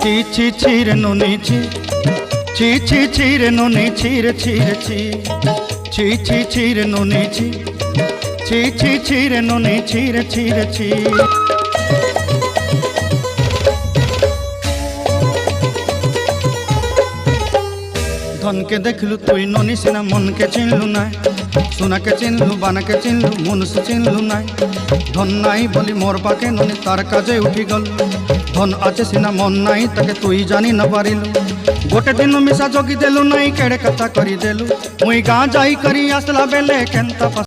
ছি ছি ছি রে নুনি ছি ছি ছি ছি রে নুনি ছি রে ছি রে ছি ছি ছি ছি রে নুনি ছি ছি ছি ছি রে নুনি ছি রে ছি রে ছি। ধনকে দেখলু তুই ননি সিনা মনকে চিনলু নাই, সোনাকে চিনলু বানাকে চিনলু মনুষ্য চিনলু নাই। ধন নাই বলি মোর পাকে ননি তার কাজে উঠি গল, ধন আছে সিনা মন নাই তাকে তুই জানি না পারিলু। গোটে দিন মিশা জগি দেলু নাই কেড়ে কথা করি দেলু, মুই গাঁ যাই করি আসলা বেলে কেনতা